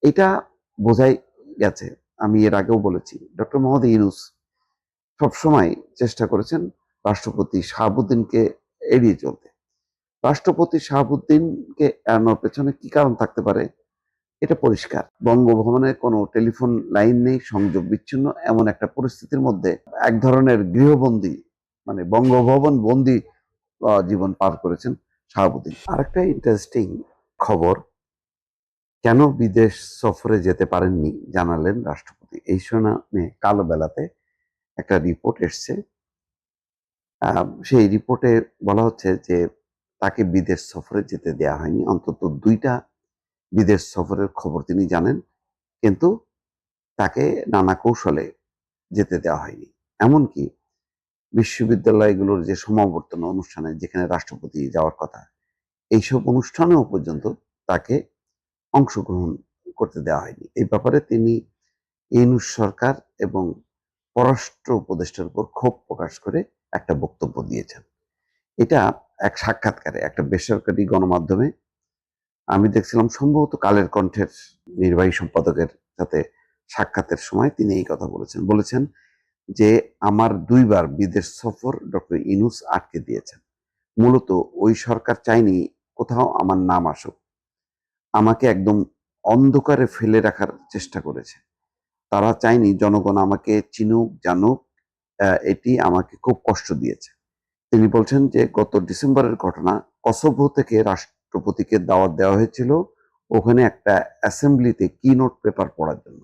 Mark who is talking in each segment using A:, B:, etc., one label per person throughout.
A: এটা বোঝাই গেছে। আমি এর আগেও বলেছি, ডক্টর মোহাম্মদ ইউনূস সবসময় চেষ্টা করেছেন রাষ্ট্রপতি শাহাবুদ্দিনকে এড়িয়ে চলতে। রাষ্ট্রপতি শাহাবুদ্দিনকে এড়ানোর পেছনে কি কারণ থাকতে পারে? এটা পরিষ্কার। বঙ্গভবনে কোনো টেলিফোন লাইন নেই, সংযোগ বিচ্ছিন্ন, এমন একটা পরিস্থিতির মধ্যে এক ধরনের গৃহবন্দী, মানে বঙ্গভবন বন্দী জীবন পার করেছেন শাহাবুদ্দিন। আরেকটা ইন্টারেস্টিং খবর, কেন বিদেশ সফরে যেতে পারেননি জানালেন রাষ্ট্রপতি। এই শুনানি কালো বেলাতে একটা রিপোর্ট এসছে। সেই রিপোর্টে বলা হচ্ছে যে তাকে বিদেশ সফরে যেতে দেয়া হয়নি। অন্তত ২টা বিদেশ সফরের খবর তিনি জানেন, কিন্তু তাকে নানা কৌশলে যেতে দেওয়া হয়নি। এমনকি বিশ্ববিদ্যালয়গুলোর যে সমাবর্তন অনুষ্ঠানে যেখানে রাষ্ট্রপতি যাওয়ার কথা, এইসব অনুষ্ঠানেও পর্যন্ত তাকে অংশগ্রহণ করতে দেওয়া হয়নি। এই ব্যাপারে তিনি ইউনূস সরকার এবং পররাষ্ট্র উপদেষ্টার উপর ক্ষোভ প্রকাশ করে একটা বক্তব্য দিয়েছেন। এটা এক সাক্ষাৎকারে একটা বেসরকারি গণমাধ্যমে আমি দেখছিলাম, সম্ভবত কালের কণ্ঠের নির্বাহী সম্পাদকের সাথে সাক্ষাতের সময় তিনি এই কথা বলেছেন। বলেছেন যে আমার ২ বার বিদেশ সফর ডক্টর ইউনূস আটকে দিয়েছেন। মূলত ওই সরকার চায়নি কোথাও আমার নাম আসুক। আমাকে একদম অন্ধকারে ফেলে রাখার চেষ্টা করেছে। তারা চায়নি জনগণ আমাকে চিনুক, জানুক। এটি আমাকে খুব কষ্ট দিয়েছে। তিনি বলছেন যে গত ডিসেম্বরের ঘটনা, কসোভো থেকে রাষ্ট্রপতিকে দাওয়াত দেওয়া হয়েছিল ওখানে একটা অ্যাসেম্বলিতে কিনোট পেপার পড়ার জন্য,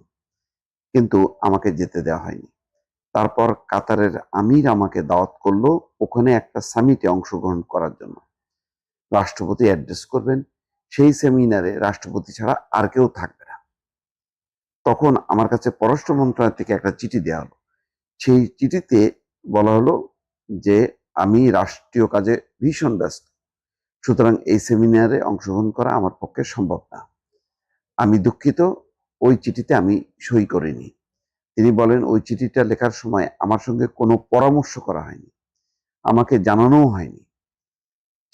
A: কিন্তু আমাকে যেতে দেওয়া হয়নি। তারপর কাতারের আমির আমাকে দাওয়াত করলো ওখানে একটা সামিটে অংশগ্রহণ করার জন্য। রাষ্ট্রপতি অ্যাড্রেস করবেন, সেই সেমিনারে রাষ্ট্রপতি ছাড়া আর কেউ থাকবে না। তখন আমার কাছে পররাষ্ট্র মন্ত্রণালয় থেকে একটা চিঠি দেওয়া হলো। সেই চিঠিতে বলা হলো যে আমি রাষ্ট্রীয় কাজে ভীষণ ব্যস্ত, সুতরাং এই সেমিনারে অংশগ্রহণ করা আমার পক্ষে সম্ভব না। আমি দুঃখিত, ওই চিঠিতে আমি সই করিনি। তিনি বলেন ওই চিঠিটা লেখার সময় আমার সঙ্গে কোনো পরামর্শ করা হয়নি, আমাকে জানানোও হয়নি।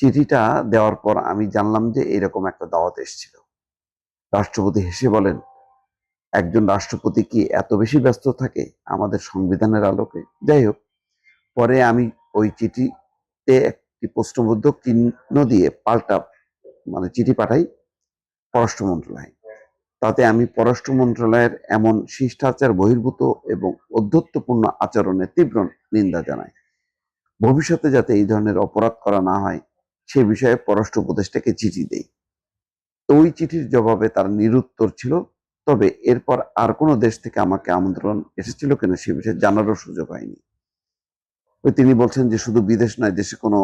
A: চিঠিটা দেওয়ার পর আমি জানলাম যে এরকম একটা দাওয়াত এসেছিল। রাষ্ট্রপতি হেসে বলেন, একজন রাষ্ট্রপতি কি এত বেশি ব্যস্ত থাকে আমাদের সংবিধানের আলোকে? যাই হোক, পরে আমি ওই চিঠিতে একটি প্রশ্নবোধক চিহ্ন দিয়ে পাল্টা চিঠি পাঠাই পররাষ্ট্র মন্ত্রণালয়ে। তাতে আমি পররাষ্ট্র মন্ত্রণালয়ের এমন শিষ্টাচার বহির্ভূত এবং অধ্যত্বপূর্ণ আচরণের তীব্র নিন্দা জানাই। ভবিষ্যতে যাতে এই ধরনের অপরাধ করা না হয় সে বিষয়ে পররাষ্ট্র উপদেষ্টাকে চিঠি দেই। তো ওই চিঠির জবাবে তার নিরুত্তর ছিল। তবে এরপর আর কোনো দেশ থেকে আমাকে আমন্ত্রণ এসেছিল কিনা সে বিষয়ে জানারও সুযোগ হয়নি। তিনি বলছেন যে শুধু বিদেশ নয়, দেশে কোনো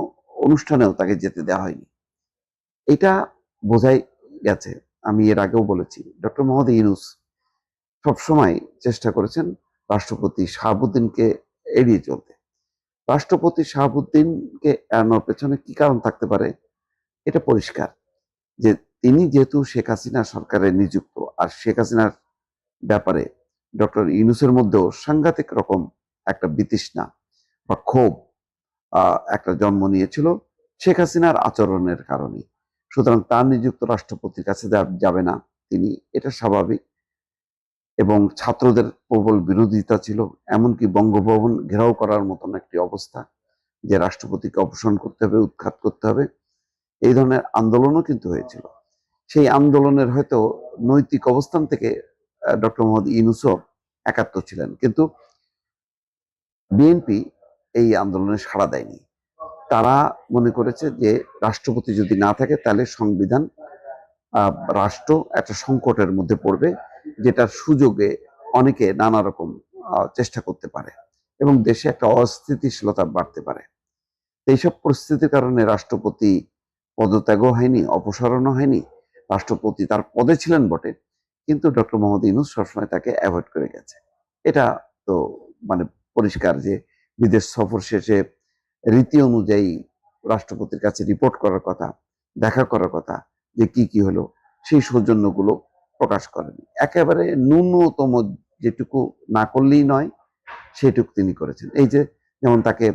A: অনুষ্ঠানেও তাকে যেতে দেওয়া হয়নি। এটা বোঝাই গেছে। আমি এর আগেও বলেছি, ডক্টর মোহাম্মদ ইউনূস সবসময় চেষ্টা করেছেন রাষ্ট্রপতি শাহাবুদ্দিনকে এড়িয়ে চলতে। রাষ্ট্রপতি শাহাবুদ্দিনকে এড়ানোর পেছনে কি কারণ থাকতে পারে? এটা পরিষ্কার যে তিনি যেহেতু শেখ হাসিনা সরকারে নিযুক্ত, আর শেখ হাসিনার ব্যাপারে ডক্টর ইউনূসের মধ্যেও সাংঘাতিক রকম একটা বিতৃষ্ণা বা ক্ষোভ একটা জন্ম নিয়েছিল শেখ হাসিনার আচরণের কারণে। সুতরাং তার নিযুক্ত রাষ্ট্রপতির কাছে যাবে না তিনি, এটা স্বাভাবিক। এবং ছাত্রদের প্রবল বিরোধিতা ছিল, এমনকি বঙ্গভবন ঘেরাও করার মতন একটি অবস্থা যে রাষ্ট্রপতিকে অপসারণ করতে হবে, উৎখাত করতে হবে। এই ধরনের আন্দোলনও কিন্তু হয়েছিল। সেই আন্দোলনের হয়তো নৈতিক অবস্থান থেকে ডক্টর মোহাম্মদ ইউনূসও একাত্ম ছিলেন, কিন্তু বিএনপি এই আন্দোলনে সাড়া দেয়নি। তারা মনে করেছে যে রাষ্ট্রপতি যদি না থাকে তাহলে সংবিধান, রাষ্ট্র একটা সংকটের মধ্যে পড়বে, যেটার সুযোগে অনেকে নানা রকম চেষ্টা করতে পারে এবং দেশে একটা অস্থিতিশীলতা বাড়তে পারে। এইসব পরিস্থিতির কারণে রাষ্ট্রপতি পদত্যাগও হয়নি, অপসারণও হয়নি। রাষ্ট্রপতি তার পদে ছিলেন বটে, কিন্তু ডক্টর মোহাম্মদ ইউনূস সবসময় তাকে অ্যাভয়েড করে গেছে। এটা তো মানে পরিষ্কার যে বিদেশ সফর শেষে রীতি অনুযায়ী রাষ্ট্রপতির কাছে রিপোর্ট করার কথা, দেখা করার কথা, যে কি কি হলো, সেই সৌজন্যগুলো প্রকাশ করেনি। একেবারে ন্যূনতম যেটুকু না করলেই নয় সেটুকু তিনি করেছেন। এই যে যেমন তাকে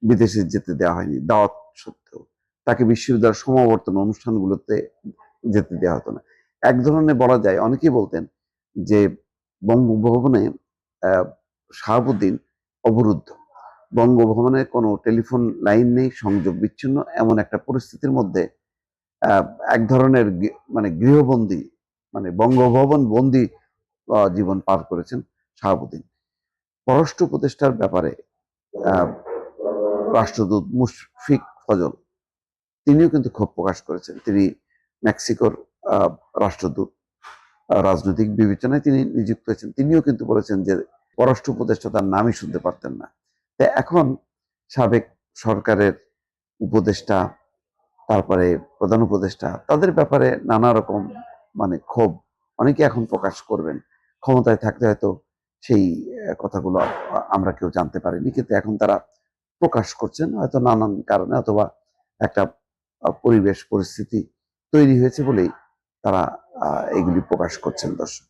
A: বিদেশে যেতে দেওয়া হয়নি দাওয়াত সত্ত্বেও, তাকে বিশ্ববিদ্যালয়ের সমাবর্তন অনুষ্ঠানগুলোতে যেতে দেওয়া হতো না। এক ধরনের বলা যায়, অনেকেই বলতেন যে বঙ্গভবনে আহ, শাহাবুদ্দিন অবরুদ্ধ, বঙ্গভবনে কোনো টেলিফোন লাইন নেই, সংযোগ বিচ্ছিন্ন, এমন একটা পরিস্থিতির মধ্যে আহ, এক ধরনের মানে গৃহবন্দী, মানে বঙ্গভবন বন্দী জীবন পার করেছেন শাহাবুদ্দিন। পররাষ্ট্র উপদেষ্টার ব্যাপারে আহ, রাষ্ট্রদূত মুশফিক ফজল তিনিও কিন্তু ক্ষোভ প্রকাশ করেছেন। তিনি মেক্সিকোর আহ, রাষ্ট্রদূত, রাজনৈতিক বিবেচনায় তিনি নিযুক্ত হয়েছেন, তিনিও কিন্তু বলেছেন যে পররাষ্ট্র উপদেষ্টা তার নামই শুনতে পারতেন না। তো এখন সাবেক সরকারের উপদেষ্টা, তারপরে প্রধান উপদেষ্টা, তাদের ব্যাপারে নানা রকম মানে ক্ষোভ অনেকে এখন প্রকাশ করবেন। ক্ষমতায় থাকতে হয়তো সেই কথাগুলো আমরা কেউ জানতে পারিনি, কিন্তু এখন তারা প্রকাশ করছেন হয়তো নানান কারণে, অথবা একটা পরিবেশ পরিস্থিতি তৈরি হয়েছে বলেই তারা এগুলি প্রকাশ করছেন। দর্শক।